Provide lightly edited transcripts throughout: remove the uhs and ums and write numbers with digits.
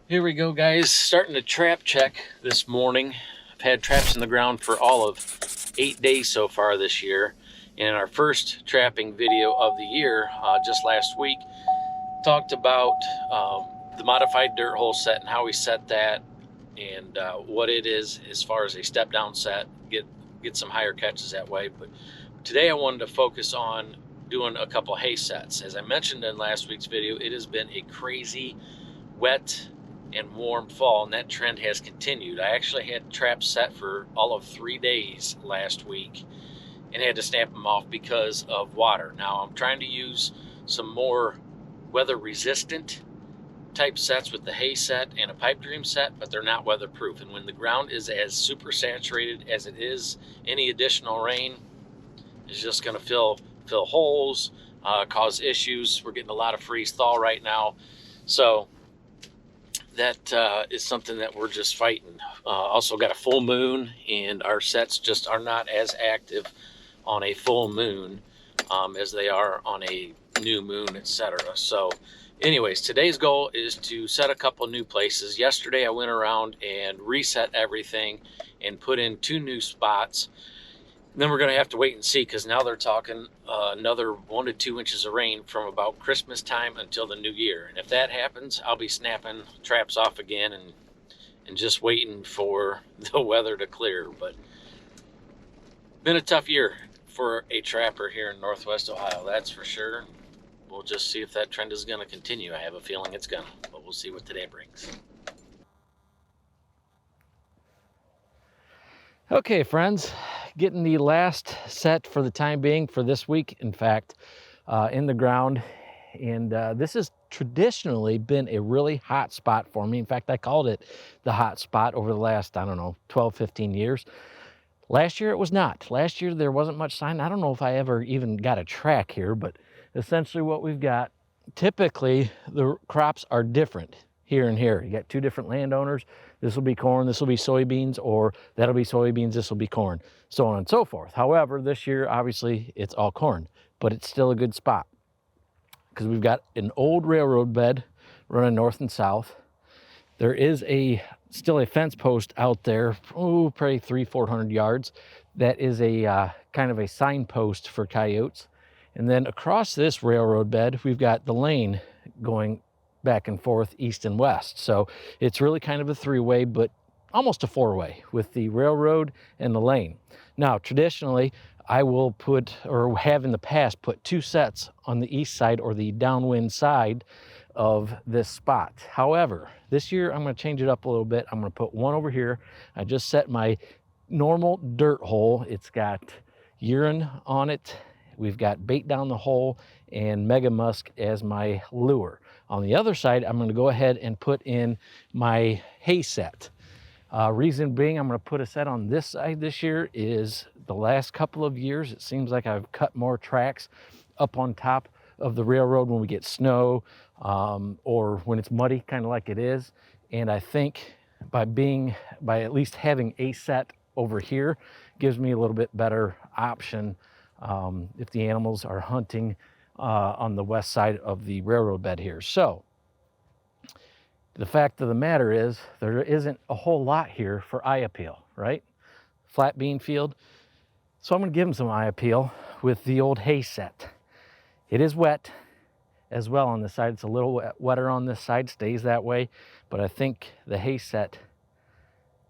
Here we go, guys. Starting a trap check this morning. I've had traps in the ground for all of 8 days so far this year. And in our first trapping video of the year, just last week, talked about the modified dirt hole set and how we set that, and what it is as far as a step down set. Get some higher catches that way. But today I wanted to focus on doing a couple hay sets. As I mentioned in last week's video, it has been a crazy wet and warm fall, and that trend has continued. I actually had traps set for all of 3 days last week and had to snap them off because of water. Now I'm trying to use some more weather resistant type sets with the hay set and a pipe dream set, but they're not weatherproof. And when the ground is as super saturated as it is, any additional rain is just going to fill holes, cause issues. We're getting a lot of freeze thaw right now, so that is something that we're just fighting. Also got a full moon, and our sets just are not as active on a full moon as they are on a new moon, etc. So anyways, today's goal is to set a couple new places. Yesterday I went around and reset everything and put in 2 new spots. And then we're going to have to wait and see, because now they're talking another 1 to 2 inches of rain from about Christmas time until the new year. And if that happens, I'll be snapping traps off again and just waiting for the weather to clear. But been a tough year for a trapper here in Northwest Ohio, that's for sure. We'll just see if that trend is going to continue. I have a feeling it's going to, but we'll see what today brings. Okay, friends, getting the last set for the time being for this week, in fact, in the ground. And this has traditionally been a really hot spot for me. In fact, I called it the hot spot over the last, I don't know, 12, 15 years. Last year it was not. Last year there wasn't much sign. I don't know if I ever even got a track here, but essentially what we've got, typically the crops are different here and here. You got 2 different landowners. This will be corn, this will be soybeans, or that'll be soybeans, this will be corn, so on and so forth. However, this year, obviously, it's all corn, but it's still a good spot because we've got an old railroad bed running north and south. There is still a fence post out there, probably 300-400 yards. That is a kind of a signpost for coyotes. And then across this railroad bed, we've got the lane going back and forth, east and west. So it's really kind of a 3-way, but almost a 4-way with the railroad and the lane. Now, traditionally, I will put, or have in the past, put 2 sets on the east side or the downwind side of this spot. However, this year I'm going to change it up a little bit. I'm going to put 1 over here. I just set my normal dirt hole. It's got urine on it. We've got bait down the hole and mega musk as my lure. On the other side, I'm going to go ahead and put in my hay set. Reason being, I'm going to put a set on this side this year is the last couple of years, it seems like I've at more tracks up on top of the railroad when we get snow or when it's muddy, kind of like it is. And I think by at least having a set over here gives me a little bit better option if the animals are hunting on the west side of the railroad bed here. So the fact of the matter is there isn't a whole lot here for eye appeal, right? Flat bean field. So I'm going to give them some eye appeal with the old hay set. It is wet as well on this side. It's a little wetter on this side, stays that way, but I think the hay set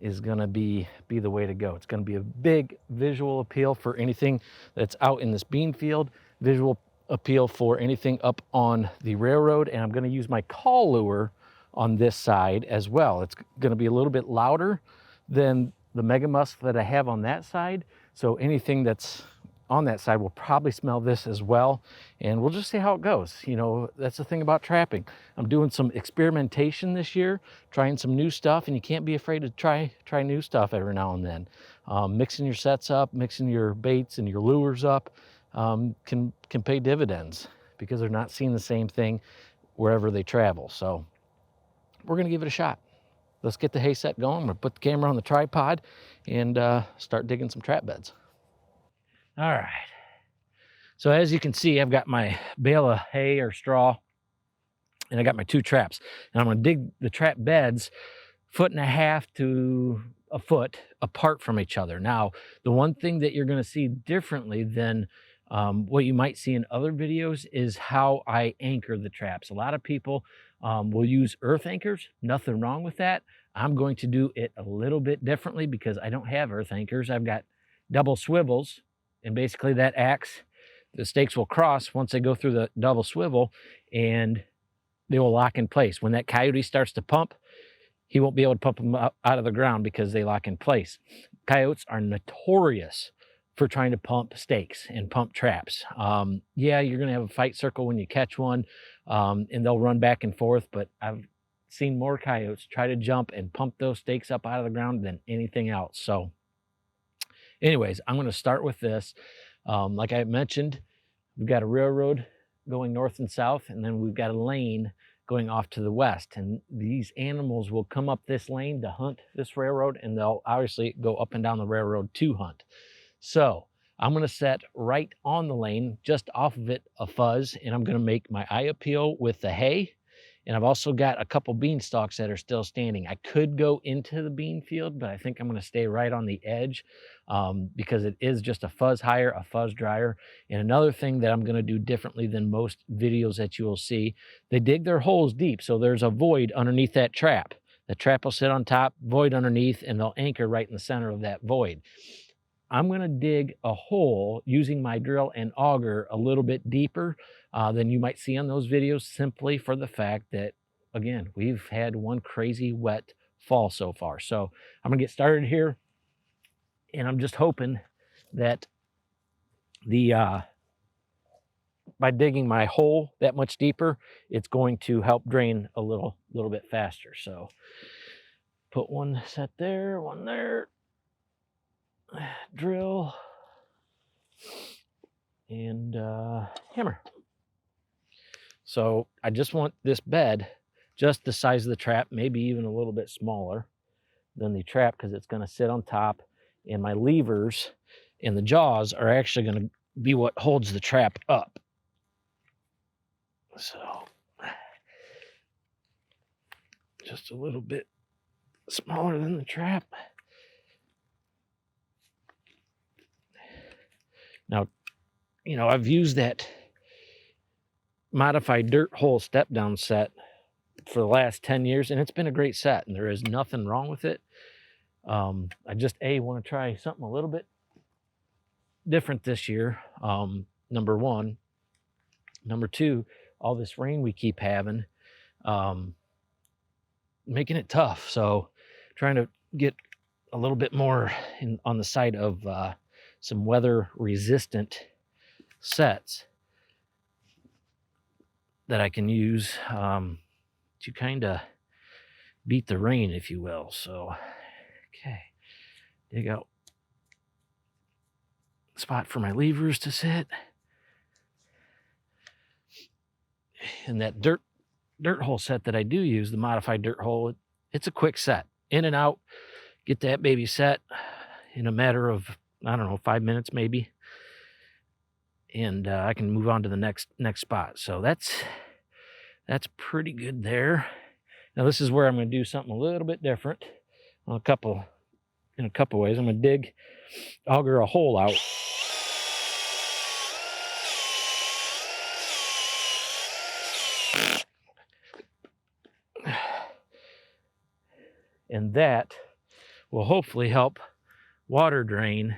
is going to be the way to go. It's going to be a big visual appeal for anything that's out in this bean field, visual appeal for anything up on the railroad, and I'm going to use my call lure on this side as well. It's going to be a little bit louder than the mega musk that I have on that side, so anything that's on that side will probably smell this as well, and we'll just see how it goes. You know, that's the thing about trapping. I'm doing some experimentation this year, trying some new stuff, and you can't be afraid to try new stuff every now and then. Mixing your sets up, mixing your baits and your lures up can pay dividends because they're not seeing the same thing wherever they travel. So we're gonna give it a shot. Let's get the hay set going. I'm gonna put the camera on the tripod and start digging some trap beds. All right, so as you can see, I've got my bale of hay or straw and I got my 2 traps. And I'm gonna dig the trap beds 1.5 to a foot apart from each other. Now, the one thing that you're gonna see differently than what you might see in other videos is how I anchor the traps. A lot of people will use earth anchors. Nothing wrong with that. I'm going to do it a little bit differently because I don't have earth anchors. I've got double swivels, and basically that acts, the stakes will cross once they go through the double swivel, and they will lock in place. When that coyote starts to pump, he won't be able to pump them out of the ground because they lock in place. Coyotes are notorious for trying to pump stakes and pump traps. Yeah, you're gonna have a fight circle when you catch one, and they'll run back and forth, but I've seen more coyotes try to jump and pump those stakes up out of the ground than anything else. So anyways, I'm gonna start with this. Like I mentioned, we've got a railroad going north and south, and then we've got a lane going off to the west. And these animals will come up this lane to hunt this railroad, and they'll obviously go up and down the railroad to hunt. So I'm gonna set right on the lane, just off of it, a fuzz, and I'm gonna make my eye appeal with the hay. And I've also got a couple bean stalks that are still standing. I could go into the bean field, but I think I'm gonna stay right on the edge because it is just a fuzz hire, a fuzz dryer. And another thing that I'm gonna do differently than most videos that you will see, they dig their holes deep, so there's a void underneath that trap. The trap will sit on top, void underneath, and they'll anchor right in the center of that void. I'm gonna dig a hole using my drill and auger a little bit deeper than you might see on those videos, simply for the fact that, again, we've had one crazy wet fall so far. So I'm gonna get started here, and I'm just hoping that the by digging my hole that much deeper, it's going to help drain a little bit faster. So put one set there, one there, drill, and hammer. So I just want this bed just the size of the trap, maybe even a little bit smaller than the trap, because it's going to sit on top, and my levers and the jaws are actually going to be what holds the trap up. So just a little bit smaller than the trap. Now, you know, I've used that modified dirt hole step down set for the last 10 years, and it's been a great set, and there is nothing wrong with it. I just want to try something a little bit different this year. Number one. Number two, all this rain we keep having, making it tough. So trying to get a little bit more on the side of some weather resistant sets that I can use to kind of beat the rain, if you will. So, okay, dig out a spot for my levers to sit. And that dirt hole set that I do use, the modified dirt hole, it's a quick set. In and out, get that baby set in a matter of, I don't know, 5 minutes maybe. And I can move on to the next spot. So that's pretty good there. Now this is where I'm going to do something a little bit different in a couple ways. I'm going to auger a hole out. And that will hopefully help water drain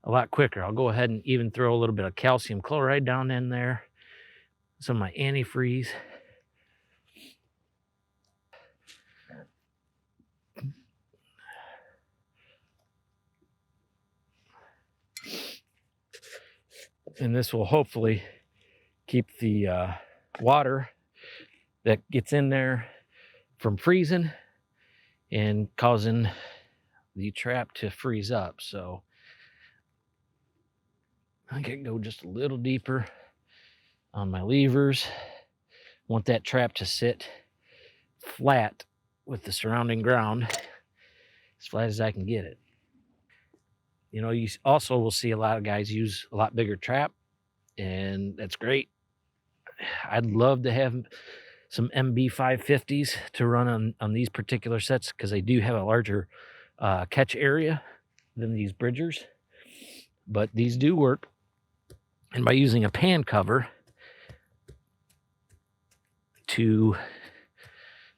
a lot quicker. I'll go ahead and even throw a little bit of calcium chloride down in there, some of my antifreeze. And this will hopefully keep the water that gets in there from freezing and causing the trap to freeze up. So I can go just a little deeper on my levers. Want that trap to sit flat with the surrounding ground, as flat as I can get it. You know, you also will see a lot of guys use a lot bigger trap, and that's great. I'd love to have some MB 550s to run on these particular sets because they do have a larger catch area than these bridgers, but these do work. And by using a pan cover to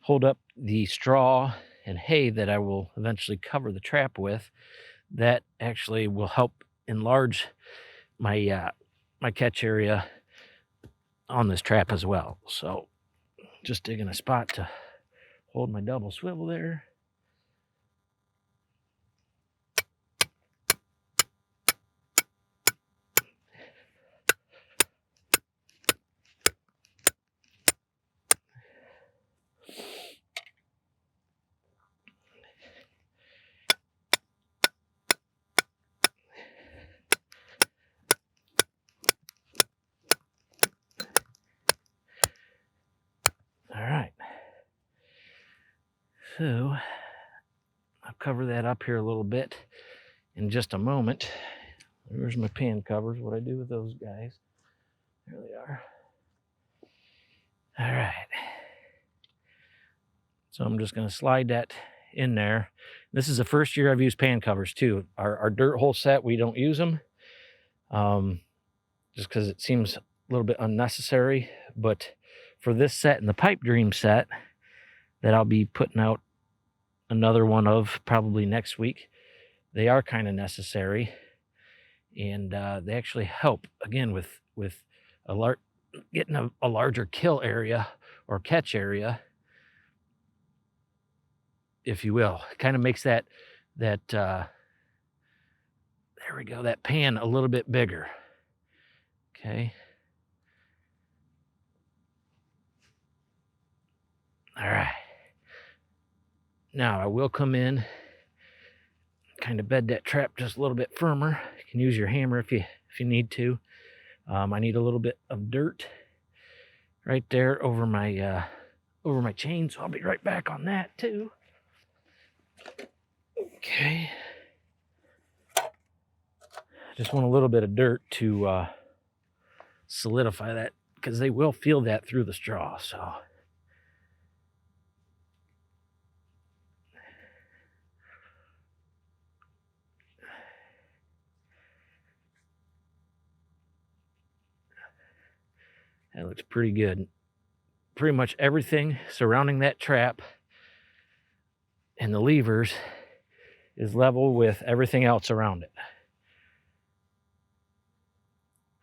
hold up the straw and hay that I will eventually cover the trap with, that actually will help enlarge my my catch area on this trap as well. So just digging a spot to hold my double swivel there. All right. So I'll cover that up here a little bit in just a moment. There's my pan covers, what I do with those guys. There they are. All right. So I'm just going to slide that in there. This is the first year I've used pan covers too. Our dirt hole set, we don't use them just because it seems a little bit unnecessary. But for this set and the pipe dream set that I'll be putting out another one of probably next week, they are kind of necessary. And they actually help, again, with getting a larger kill area or catch area, if you will. It kind of makes that there we go, that pan a little bit bigger. Okay. All right. Now I will come in, kind of bed that trap just a little bit firmer. You can use your hammer if you need to. I need a little bit of dirt right there over my chain, so I'll be right back on that too. Okay. Just want a little bit of dirt to solidify that, because they will feel that through the straw. So that looks pretty good. Pretty much everything surrounding that trap and the levers is level with everything else around it.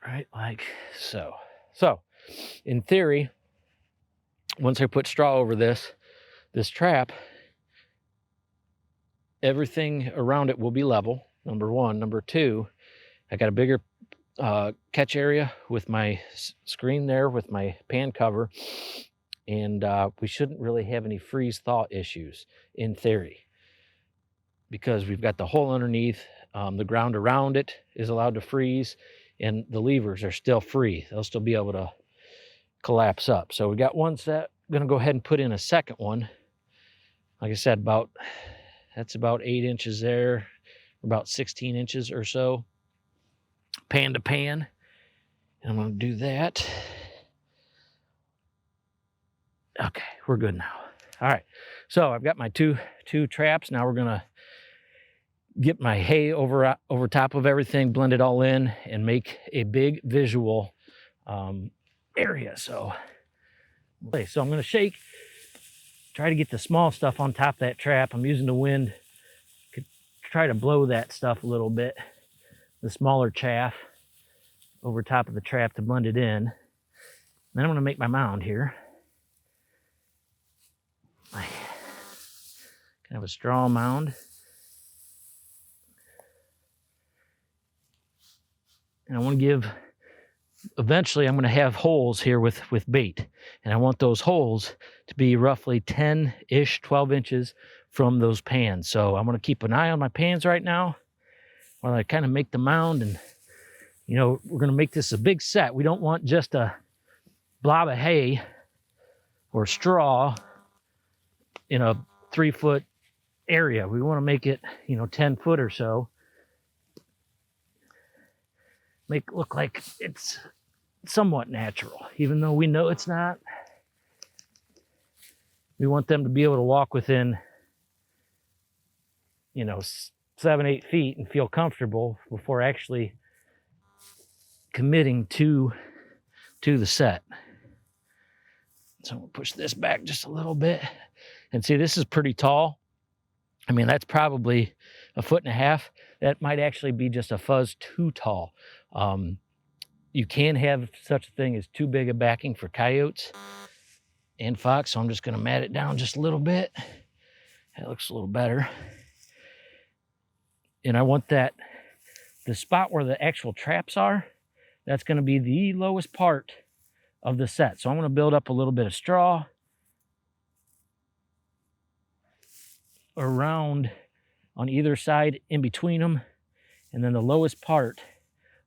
Right, like so. So, in theory, once I put straw over this trap, everything around it will be level, number one. Number two, I got a bigger catch area with my screen there with my pan cover, and we shouldn't really have any freeze thaw issues in theory, because we've got the hole underneath. The ground around it is allowed to freeze, and the levers are still free. They'll still be able to collapse up. So we got one set. I'm going to go ahead and put in a second one. Like I said, that's about 8 inches there, about 16 inches or so, pan to pan. And I'm going to do that. Okay, we're good now. All right, so I've got my two traps. Now we're going to get my hay over top of everything, blend it all in, and make a big visual area. So I'm going to shake, try to get the small stuff on top of that trap. I'm using the wind to try to blow that stuff a little bit, the smaller chaff over top of the trap to blend it in. Then I'm going to make my mound here. Kind of a straw mound. And I want to give, eventually I'm going to have holes here with bait. And I want those holes to be roughly 10-ish, 12 inches from those pans. So I'm going to keep an eye on my pans right now while I kind of make the mound. And, you know, we're going to make this a big set. We don't want just a blob of hay or straw in a 3-foot area. We want to make it, 10 foot or so. Make it look like it's somewhat natural, even though we know it's not. We want them to be able to walk within, 7, 8 feet and feel comfortable before actually committing to the set. So we'll push this back just a little bit. And see, this is pretty tall. I mean, that's probably 1.5 feet. That might actually be just a fuzz too tall. You can have such a thing as too big a backing for coyotes and fox. So I'm just going to mat it down just a little bit. That looks a little better. And I want the spot where the actual traps are, that's going to be the lowest part of the set. So I'm going to build up a little bit of straw around on either side in between them. And then the lowest part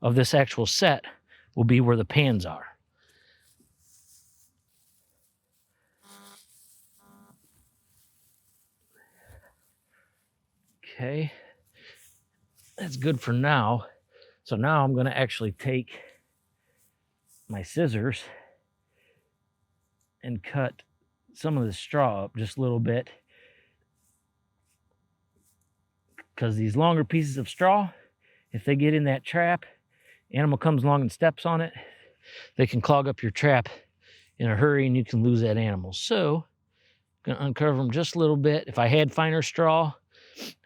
of this actual set will be where the pans are. Okay, that's good for now. So now I'm going to actually take my scissors and cut some of the straw up just a little bit, because these longer pieces of straw, if they get in that trap, animal comes along and steps on it, they can clog up your trap in a hurry and you can lose that animal. So I'm going to uncover them just a little bit. If I had finer straw,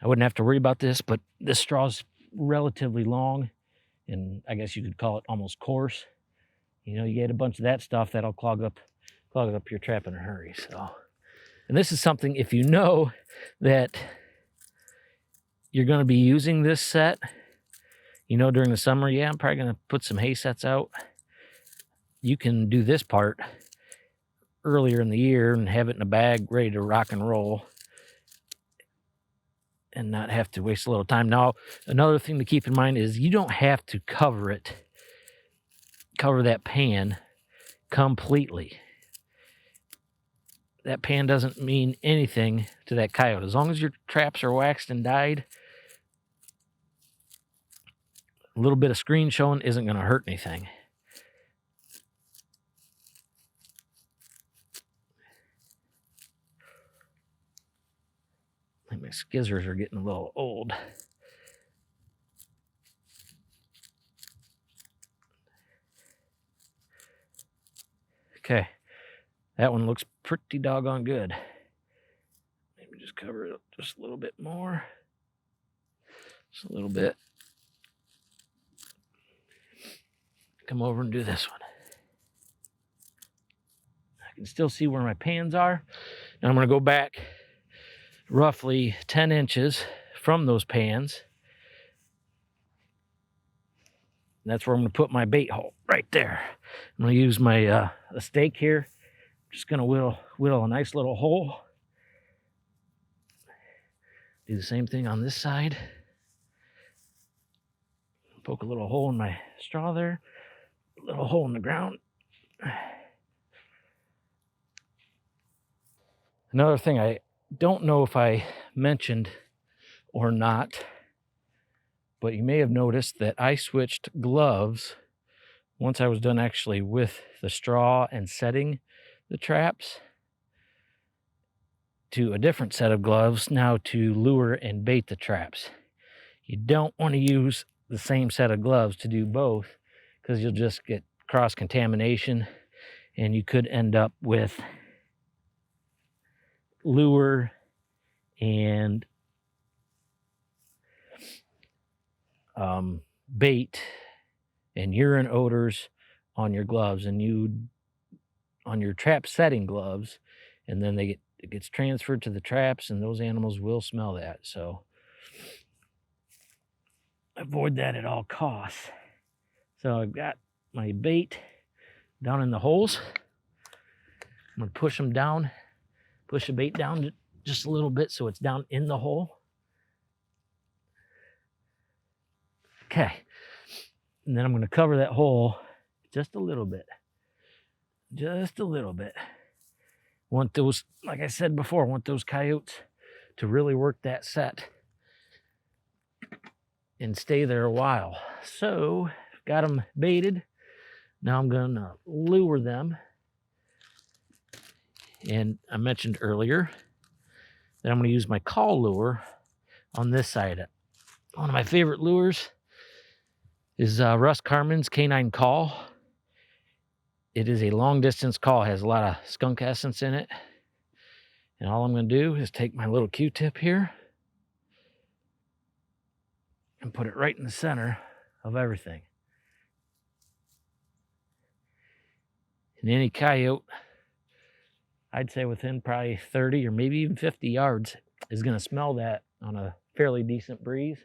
I wouldn't have to worry about this, but this straw is relatively long, and I guess you could call it almost coarse. You get a bunch of that stuff, that'll clog up your trap in a hurry. So, and this is something, if you know that you're going to be using this set, during the summer, I'm probably going to put some hay sets out. You can do this part earlier in the year and have it in a bag ready to rock and roll and not have to waste a little time. Now, another thing to keep in mind is you don't have to cover that pan completely. That pan doesn't mean anything to that coyote. As long as your traps are waxed and dyed, a little bit of screen showing isn't going to hurt anything. I think my skizzers are getting a little old. Okay, that one looks pretty doggone good. Maybe just cover it up just a little bit more. Just a little bit. Come over and do this one. I can still see where my pans are. Now I'm going to go back roughly 10 inches from those pans. And that's where I'm going to put my bait hole, right there. I'm going to use my a stake here. I'm just going to whittle a nice little hole. Do the same thing on this side. Poke a little hole in my straw there. A little hole in the ground. Another thing I don't know if I mentioned or not, but you may have noticed that I switched gloves once I was done actually with the straw and setting the traps to a different set of gloves now to lure and bait the traps. You don't want to use the same set of gloves to do both, because you'll just get cross-contamination and you could end up with lure and bait and urine odors on your gloves, and on your trap setting gloves, and then it gets transferred to the traps, and those animals will smell that. So avoid that at all costs. So I've got my bait down in the holes. I'm going to push them down, push the bait down just a little bit so it's down in the hole. Okay. And then I'm going to cover that hole just a little bit. Just a little bit. Want those, like I said before, want those coyotes to really work that set and stay there a while. So, got them baited. Now I'm going to lure them. And I mentioned earlier that I'm going to use my call lure on this side. One of my favorite lures is Russ Carman's Canine Call. It is a long distance call, has a lot of skunk essence in it. And all I'm going to do is take my little Q-tip here and put it right in the center of everything. And any coyote, I'd say within probably 30 or maybe even 50 yards, is going to smell that on a fairly decent breeze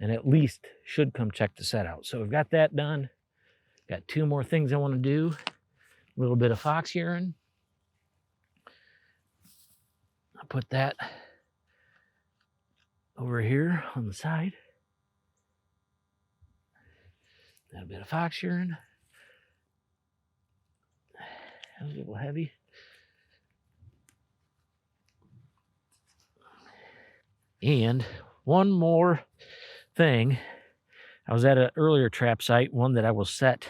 and at least should come check the set out. So we've got that done. Got two more things I want to do. A little bit of fox urine. I'll put that over here on the side. Got a bit of fox urine. That was a little heavy. And one more thing. I was at an earlier trap site, one that I will set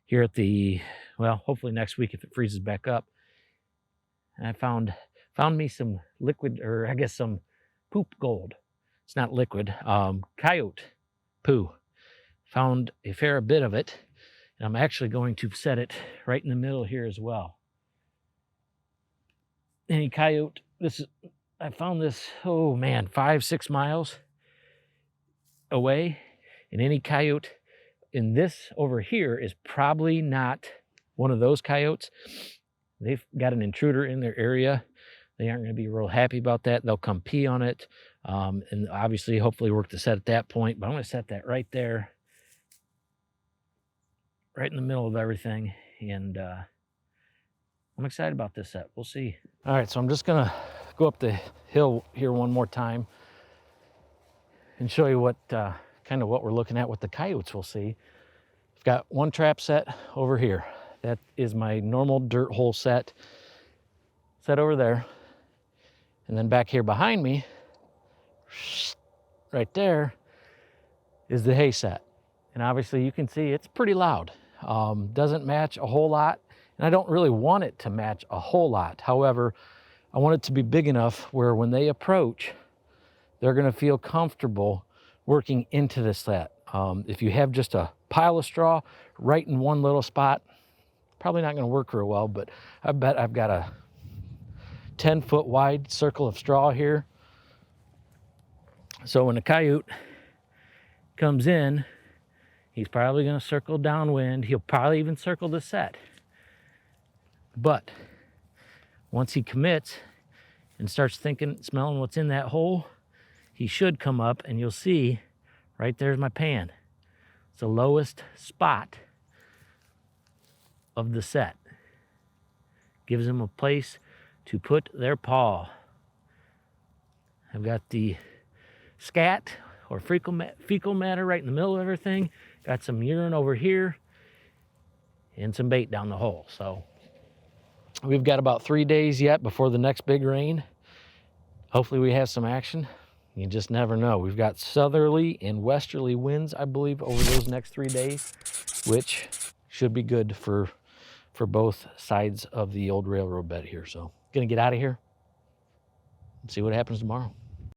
here at the, well, hopefully next week if it freezes back up. And I found me some liquid, or I guess some poop gold. It's not liquid, coyote poo. Found a fair bit of it, and I'm actually going to set it right in the middle here as well. Any coyote, I found this, oh man, 5-6 miles away, and any coyote in this over here is probably not one of those coyotes. They've got an intruder in their area. They aren't going to be real happy about that. They'll come pee on it, and obviously hopefully work the set at that point, but I'm going to set that right there, right in the middle of everything, and I'm excited about this set. We'll see. All right, so I'm just going to go up the hill here one more time and show you what kind of what we're looking at with the coyotes we'll see. I've got one trap set over here. That is my normal dirt hole set over there. And then back here behind me, right there, is the hay set. And obviously you can see it's pretty loud. Doesn't match a whole lot. And I don't really want it to match a whole lot. However, I want it to be big enough where when they approach, they're gonna feel comfortable working into the set. If you have just a pile of straw right in one little spot, probably not gonna work real well, but I bet I've got a 10-foot wide circle of straw here. So when a coyote comes in, he's probably gonna circle downwind. He'll probably even circle the set. But once he commits and starts smelling what's in that hole, he should come up, and you'll see right there's my pan. It's the lowest spot of the set. Gives them a place to put their paw. I've got the scat or fecal matter right in the middle of everything. Got some urine over here and some bait down the hole. So we've got about 3 days yet before the next big rain. Hopefully we have some action. You just never know. We've got southerly and westerly winds, I believe, over those next 3 days, which should be good for both sides of the old railroad bed here. So gonna get out of here and see what happens tomorrow.